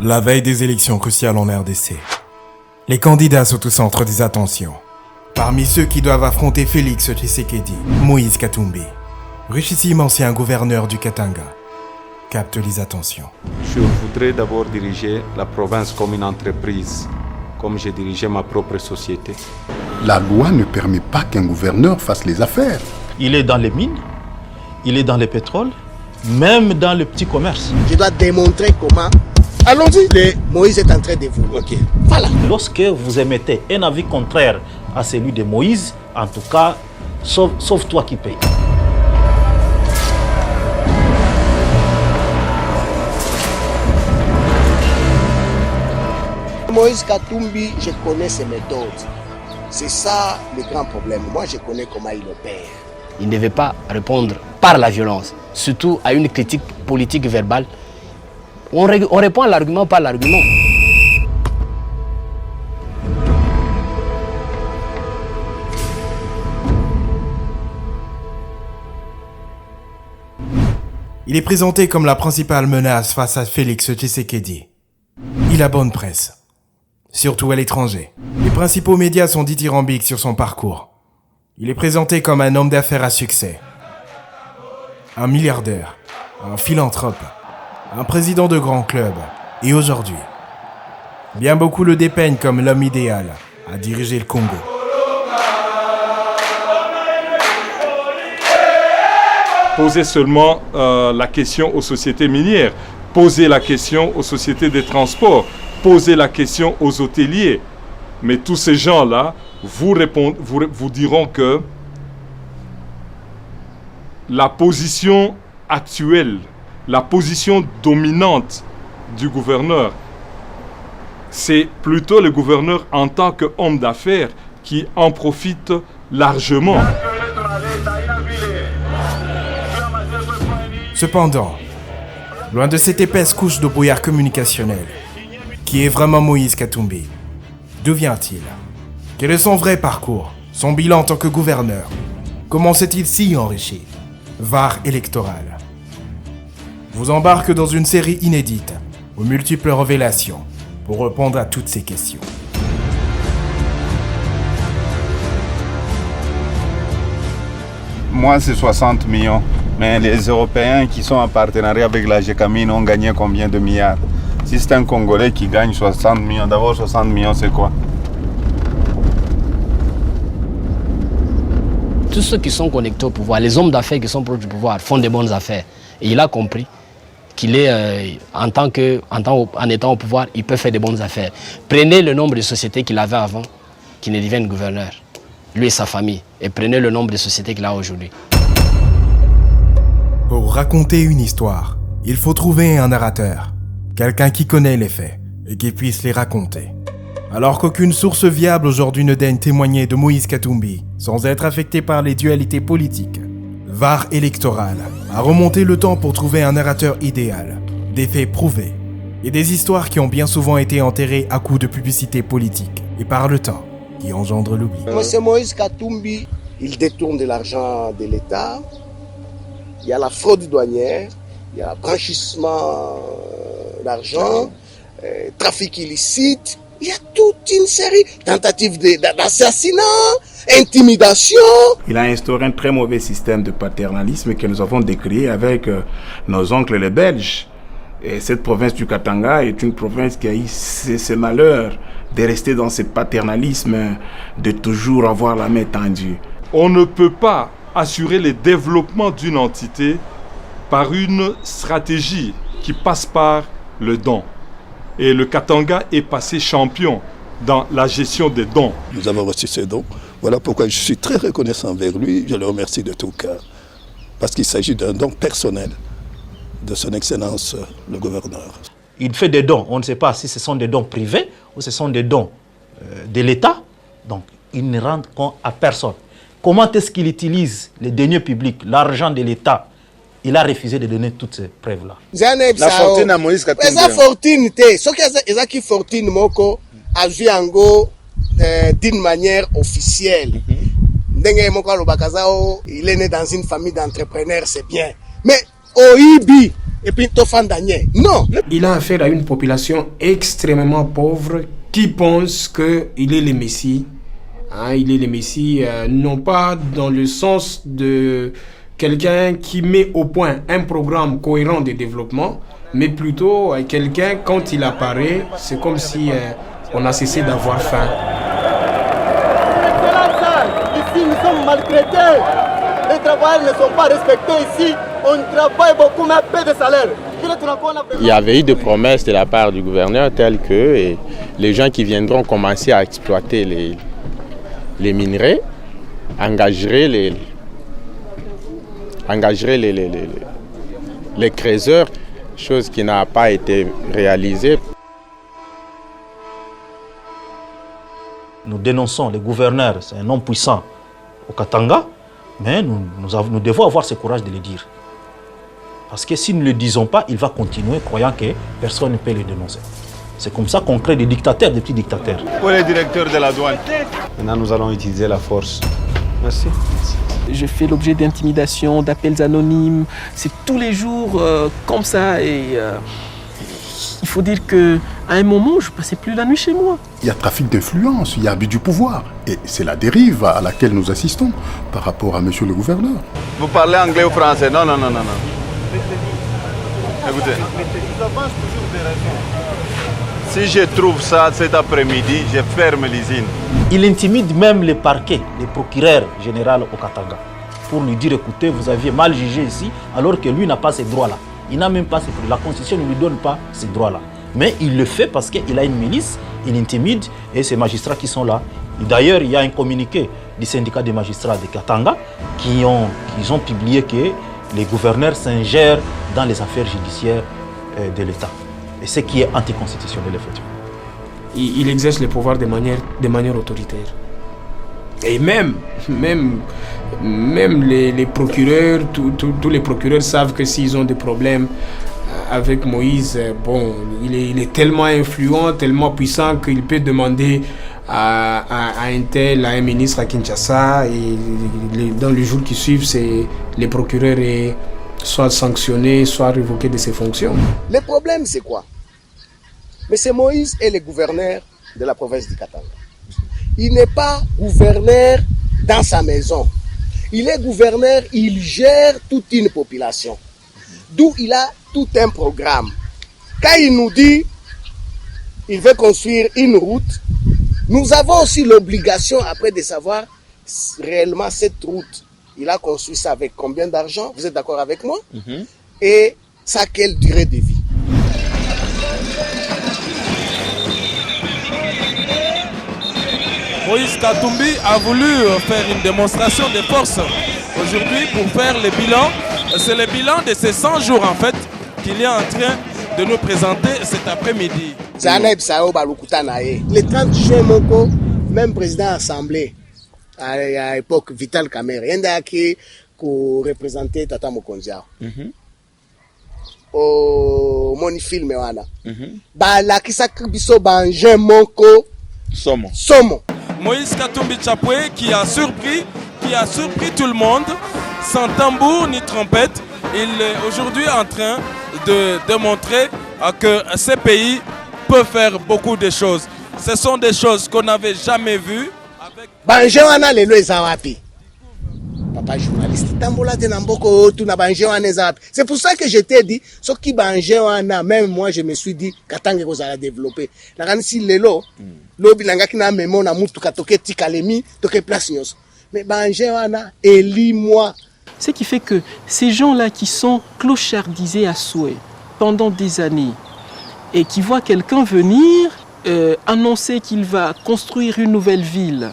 La veille des élections cruciales en RDC, les candidats sont au centre des attentions. Parmi ceux qui doivent affronter Félix Tshisekedi, Moïse Katumbi, richissime ancien gouverneur du Katanga, capte les attentions. Je voudrais d'abord diriger la province comme une entreprise, comme j'ai dirigé ma propre société. La loi ne permet pas qu'un gouverneur fasse les affaires. Il est dans les mines, il est dans le pétrole, même dans le petit commerce. Je dois démontrer comment. Allons-y. Moïse est en train de vous bloquer. Voilà. Lorsque vous émettez un avis contraire à celui de Moïse, en tout cas, sauf toi qui payes. Moïse Katumbi, je connais ses méthodes. C'est ça le grand problème. Moi, je connais comment il opère. Il ne devait pas répondre par la violence, surtout à une critique politique verbale. On répond à l'argument par l'argument. Il est présenté comme la principale menace face à Félix Tshisekedi. Il a bonne presse, surtout à l'étranger. Les principaux médias sont dithyrambiques sur son parcours. Il est présenté comme un homme d'affaires à succès, un milliardaire, un philanthrope, un président de grand club, et aujourd'hui, bien beaucoup le dépeignent comme l'homme idéal à diriger le Congo. Poser seulement la question aux sociétés minières, poser la question aux sociétés de transport, poser la question aux hôteliers. Mais tous ces gens-là vous diront que la position actuelle, la position dominante du gouverneur, c'est plutôt le gouverneur en tant qu'homme d'affaires qui en profite largement. Cependant, loin de cette épaisse couche de brouillard communicationnel, qui est vraiment Moïse Katumbi, d'où vient-il? Quel est son vrai parcours? Son bilan en tant que gouverneur? Comment s'est-il si enrichi? VAR électoral vous embarque dans une série inédite, aux multiples révélations, pour répondre à toutes ces questions. Moi, c'est 60 millions. Mais les Européens qui sont en partenariat avec la GECAMINE ont gagné combien de milliards? Si c'est un Congolais qui gagne 60 millions, d'abord 60 millions, c'est quoi? Tous ceux qui sont connectés au pouvoir, les hommes d'affaires qui sont proches du pouvoir, font des bonnes affaires. Et il a compris qu'il est, en étant au pouvoir, il peut faire des bonnes affaires. Prenez le nombre de sociétés qu'il avait avant, qu'il ne devienne gouverneur, lui et sa famille, et prenez le nombre de sociétés qu'il a aujourd'hui. Pour raconter une histoire, il faut trouver un narrateur, quelqu'un qui connaît les faits et qui puisse les raconter. Alors qu'aucune source viable aujourd'hui ne daigne témoigner de Moïse Katumbi sans être affecté par les dualités politiques, VAR électoral a remonté le temps pour trouver un narrateur idéal, des faits prouvés et des histoires qui ont bien souvent été enterrées à coups de publicité politique et par le temps qui engendre l'oubli. Monsieur Moïse Katumbi, il détourne de l'argent de l'État. Il y a la fraude douanière, il y a blanchissement d'argent, trafic illicite. Il y a toute une série de tentatives d'assassinat, intimidation. Il a instauré un très mauvais système de paternalisme que nous avons décrié avec nos oncles les Belges. Et cette province du Katanga est une province qui a eu ce malheur de rester dans ce paternalisme, de toujours avoir la main tendue. On ne peut pas assurer le développement d'une entité par une stratégie qui passe par le don. Et le Katanga est passé champion dans la gestion des dons. Nous avons reçu ces dons. Voilà pourquoi je suis très reconnaissant envers lui. Je le remercie de tout cœur. Parce qu'il s'agit d'un don personnel de son Excellence le gouverneur. Il fait des dons. On ne sait pas si ce sont des dons privés ou ce sont des dons de l'État. Donc, il ne rend compte à personne. Comment est-ce qu'il utilise les deniers publics, l'argent de l'État? Il a refusé de donner toutes ces preuves-là. La fortune à Moïse Katumbi. La fortune, ce qui est fortune, moko, a vu d'une manière officielle. Il est né dans une famille d'entrepreneurs, c'est bien. Mais Oibi, et puis Tofandanier. Non. Il a affaire à une population extrêmement pauvre qui pense qu'il est le Messie. Hein, il est le Messie, non pas dans le sens de quelqu'un qui met au point un programme cohérent de développement, mais plutôt quelqu'un, quand il apparaît, c'est comme si on a cessé d'avoir faim. Ici, nous sommes maltraités. Les travailleurs ne sont pas respectés ici. On travaille beaucoup, mais peu de salaire. Il y avait eu des promesses de la part du gouverneur telles que les gens qui viendront commencer à exploiter les minerais engageraient les creuseurs, chose qui n'a pas été réalisée. Nous dénonçons le gouverneur, c'est un homme puissant au Katanga, mais nous devons avoir ce courage de le dire. Parce que si nous ne le disons pas, il va continuer croyant que personne ne peut le dénoncer. C'est comme ça qu'on crée des dictateurs, des petits dictateurs. Pour les directeurs de la douane. Maintenant, nous allons utiliser la force. Merci. Je fais l'objet d'intimidations, d'appels anonymes. C'est tous les jours comme ça. Et il faut dire qu'à un moment, je ne passais plus la nuit chez moi. Il y a trafic d'influence, il y a abus du pouvoir. Et c'est la dérive à laquelle nous assistons par rapport à monsieur le gouverneur. Vous parlez anglais ou français? Non. Écoutez. Si je trouve ça cet après-midi, je ferme l'usine. Il intimide même les parquets, les procureurs généraux au Katanga, pour lui dire, écoutez, vous aviez mal jugé ici, alors que lui n'a pas ces droits-là. Il n'a même pas ces droits. La Constitution ne lui donne pas ces droits-là. Mais il le fait parce qu'il a une milice, il intimide, et ces magistrats qui sont là. D'ailleurs, il y a un communiqué du syndicat des magistrats de Katanga qui ont publié que les gouverneurs s'ingèrent dans les affaires judiciaires de l'État. Et ce qui est anticonstitutionnel, effectivement. Il exerce le pouvoir de manière autoritaire. Et même les procureurs, tous les procureurs savent que s'ils ont des problèmes avec Moïse, bon, il est tellement influent, tellement puissant qu'il peut demander à un tel, à un ministre à Kinshasa, et dans les jours qui suivent, les procureurs est soit sanctionné, soit révoqué de ses fonctions. Le problème, c'est quoi? Mais c'est Moïse est le gouverneur de la province du Katanga. Il n'est pas gouverneur dans sa maison. Il est gouverneur, il gère toute une population. D'où il a tout un programme. Quand il nous dit qu'il veut construire une route, nous avons aussi l'obligation après de savoir réellement cette route. Il a construit ça avec combien d'argent? Vous êtes d'accord avec moi? Et ça, quelle durée de vie? Moïse Katumbi a voulu faire une démonstration de force aujourd'hui pour faire le bilan. C'est le bilan de ces 100 jours en fait qu'il est en train de nous présenter cet après-midi. Le 30 juin, même président de l'Assemblée, à l'époque, Vital Kamerhe, il y a qui représentait Tata Mokonziao. Au monifilm, wana. La biso banje moko somo. Moïse Katumbi Chapwe qui a surpris tout le monde, sans tambour ni trompette. Il est aujourd'hui en train de démontrer que ce pays peut faire beaucoup de choses. Ce sont des choses qu'on n'avait jamais vues. Banje wana lelo ezawapi. Papa journaliste tambola te namboko tu na banje wana ezawapi. C'est pour ça que je t'ai dit ce qui banje wana, même moi je me suis dit Katanga kozala développer. Na kanisi lelo lobi nangaki na memo na mutu katoke tikalemi toke place nyos. Mais banje wana eli moi. Ce qui fait que ces gens-là qui sont clochardisés à souhait pendant des années et qui voient quelqu'un venir annoncer qu'il va construire une nouvelle ville,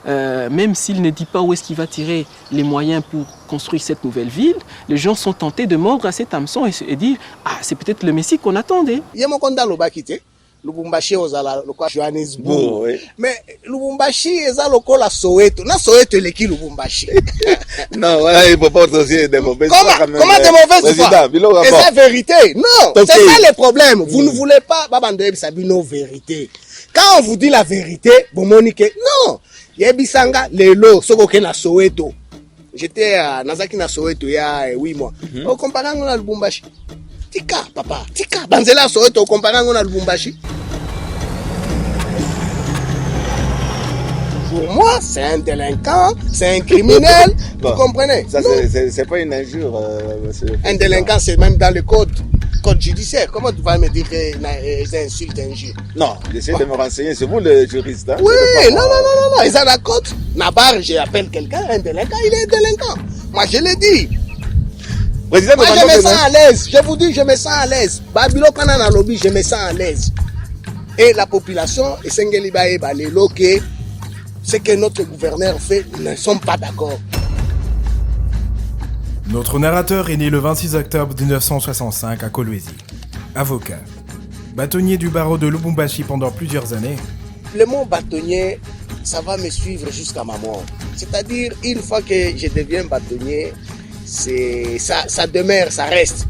même s'il ne dit pas où est-ce qu'il va tirer les moyens pour construire cette nouvelle ville, les gens sont tentés de mordre à cet hameçon et dire « Ah, c'est peut-être le Messie qu'on attendait ». Lubumbashi ozala lokola Johannesburg. Mais Lubumbashi eza lokola Soweto. Na Soweto eleki Lubumbashi. Non, voilà, il ne faut pas associer des mauvaises foi. Comment des mauvaises foi? Et c'est la vérité. Non, c'est ça le problème. Vous ne voulez pas babandoye bisabino vérité. Quand on vous dit la vérité, vous moniquez. Non. Yebisanga lelo soko ke na Soweto. J'étais à Nazaki na Soweto il y a 8 mois. On compare à Lubumbashi. Tika, papa, tika. Banzela Soweto comparant à Lubumbashi. Pour moi, c'est un délinquant, c'est un criminel, vous comprenez? Ça, c'est pas une injure, monsieur. Un délinquant, c'est même dans le code judiciaire. Comment tu vas me dire que c'est insulte, injure? Non, j'essaie de me renseigner, c'est vous le juriste. Hein? Oui, non, ils ont la code. Nabar, j'appelle quelqu'un un délinquant, il est délinquant. Moi, je l'ai dit. Président, moi, je me sens à l'aise. Je vous dis, je me sens à l'aise. Babilo Kanana Lobby, je me sens à l'aise. Et la population, et Sengelibae, Baleloke, ce que notre gouverneur fait, nous ne sommes pas d'accord. Notre narrateur est né le 26 octobre 1965 à Kolwezi. Avocat. Bâtonnier du barreau de Lubumbashi pendant plusieurs années. Le mot bâtonnier, ça va me suivre jusqu'à ma mort. C'est-à-dire, une fois que je deviens bâtonnier, ça demeure, ça reste.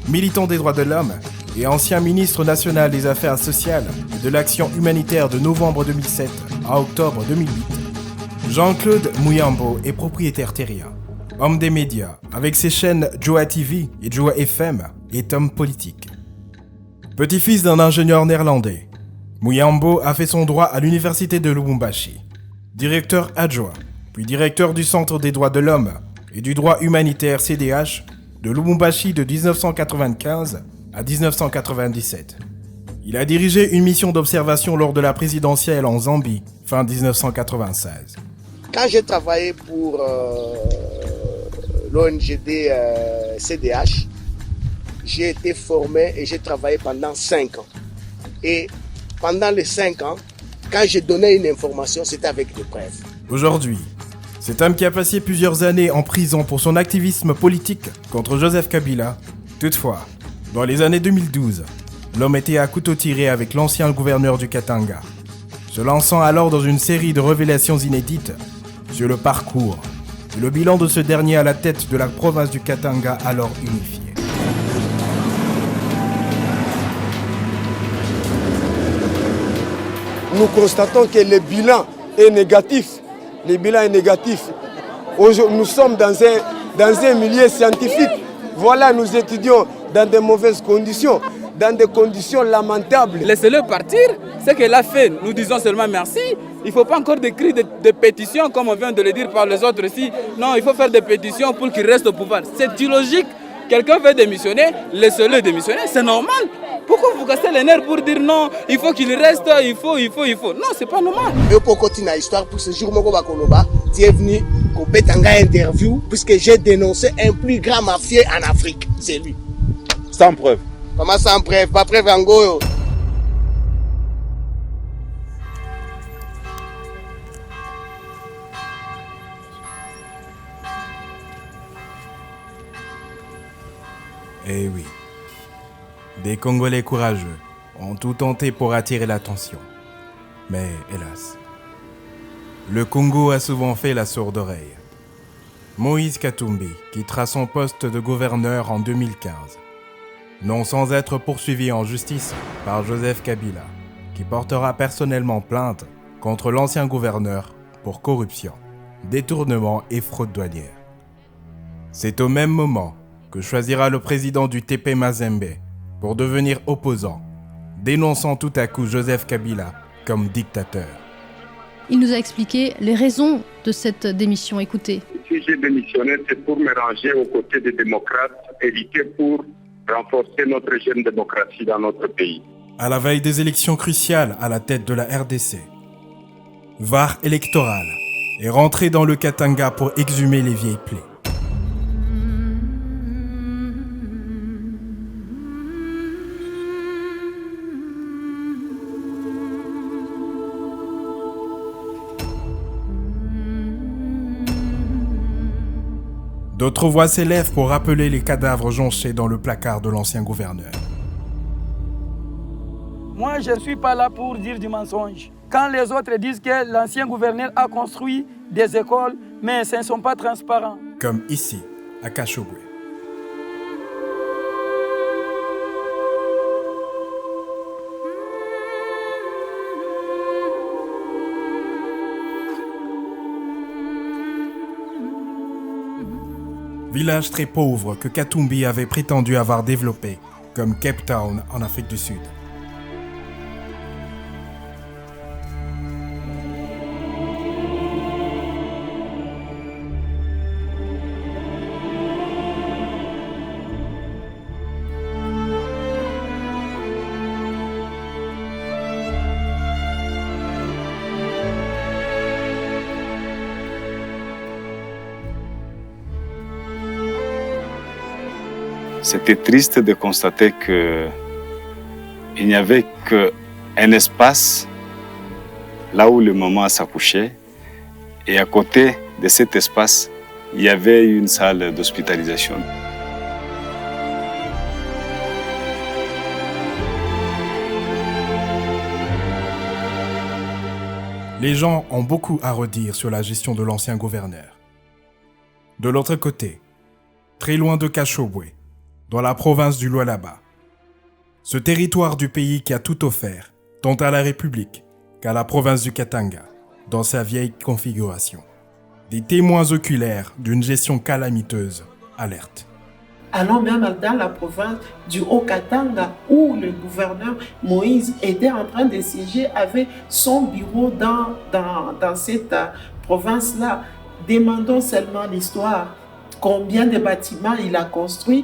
Militant des droits de l'homme et ancien ministre national des Affaires sociales et de l'action humanitaire de novembre 2007 à octobre 2008, Jean-Claude Muyambo est propriétaire terrien. Homme des médias, avec ses chaînes Joa TV et Joa FM, est homme politique. Petit-fils d'un ingénieur néerlandais, Muyambo a fait son droit à l'université de Lubumbashi. Directeur adjoint, puis directeur du Centre des droits de l'homme et du droit humanitaire CDH de Lubumbashi de 1995 à 1997. Il a dirigé une mission d'observation lors de la présidentielle en Zambie, fin 1996. Quand j'ai travaillé pour l'ONGD CDH, j'ai été formé et j'ai travaillé pendant 5 ans. Et pendant les 5 ans, quand j'ai donné une information, c'était avec des preuves. Aujourd'hui, cet homme qui a passé plusieurs années en prison pour son activisme politique contre Joseph Kabila, toutefois, dans les années 2012, l'homme était à couteau tiré avec l'ancien gouverneur du Katanga, se lançant alors dans une série de révélations inédites sur le parcours et le bilan de ce dernier à la tête de la province du Katanga alors unifiée. Nous constatons que le bilan est négatif. Le bilan est négatif. Nous sommes dans un milieu scientifique. Voilà, nous étudions dans de mauvaises conditions, dans des conditions lamentables. Laissez-le partir. Ce qu'il a fait, nous disons seulement merci. Il ne faut pas encore des cris de pétition, comme on vient de le dire par les autres ici. Non, il faut faire des pétitions pour qu'il reste au pouvoir. C'est illogique. Quelqu'un veut démissionner, laissez-le démissionner, c'est normal. Pourquoi vous cassez les nerfs pour dire non, il faut qu'il reste, il faut. Non, c'est pas normal. Je peux continuer l'histoire pour ce jour, tu es venu au Betanga interview, puisque j'ai dénoncé un plus grand mafieux en Afrique. C'est lui. Sans preuve. Comment sans preuve? Pas preuve en Goyo. Eh oui, des Congolais courageux ont tout tenté pour attirer l'attention. Mais hélas, le Congo a souvent fait la sourde oreille. Moïse Katumbi quittera son poste de gouverneur en 2015, non sans être poursuivi en justice par Joseph Kabila, qui portera personnellement plainte contre l'ancien gouverneur pour corruption, détournement et fraude douanière. C'est au même moment que choisira le président du TP Mazembe pour devenir opposant, dénonçant tout à coup Joseph Kabila comme dictateur. Il nous a expliqué les raisons de cette démission. Écoutez. Si j'ai démissionné, c'est pour me ranger aux côtés des démocrates et lutter pour renforcer notre jeune démocratie dans notre pays. À la veille des élections cruciales à la tête de la RDC, VAR électoral est rentré dans le Katanga pour exhumer les vieilles plaies. D'autres voix s'élèvent pour rappeler les cadavres jonchés dans le placard de l'ancien gouverneur. Moi, je ne suis pas là pour dire du mensonge. Quand les autres disent que l'ancien gouverneur a construit des écoles, mais ce ne sont pas transparents. Comme ici, à Kachogwe. Village très pauvre que Katumbi avait prétendu avoir développé comme Cape Town en Afrique du Sud. C'était triste de constater qu'il n'y avait qu'un espace là où le maman s'accouchait et à côté de cet espace, il y avait une salle d'hospitalisation. Les gens ont beaucoup à redire sur la gestion de l'ancien gouverneur. De l'autre côté, très loin de Kashobwe, dans la province du Lualaba, ce territoire du pays qui a tout offert, tant à la République qu'à la province du Katanga, dans sa vieille configuration. Des témoins oculaires d'une gestion calamiteuse alertent. Allons même dans la province du Haut-Katanga où le gouverneur Moïse était en train de siéger avec son bureau dans cette province-là. Demandons seulement l'histoire. Combien de bâtiments il a construits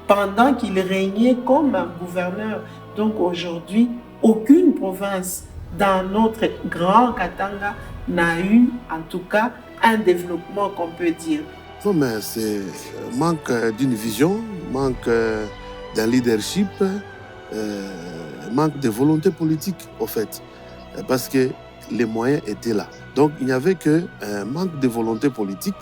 pendant qu'il régnait comme gouverneur. Donc aujourd'hui, aucune province dans notre grand Katanga n'a eu, en tout cas, un développement qu'on peut dire. Non, mais c'est manque d'une vision, manque d'un leadership, manque de volonté politique, au fait, parce que les moyens étaient là. Donc il n'y avait qu'un manque de volonté politique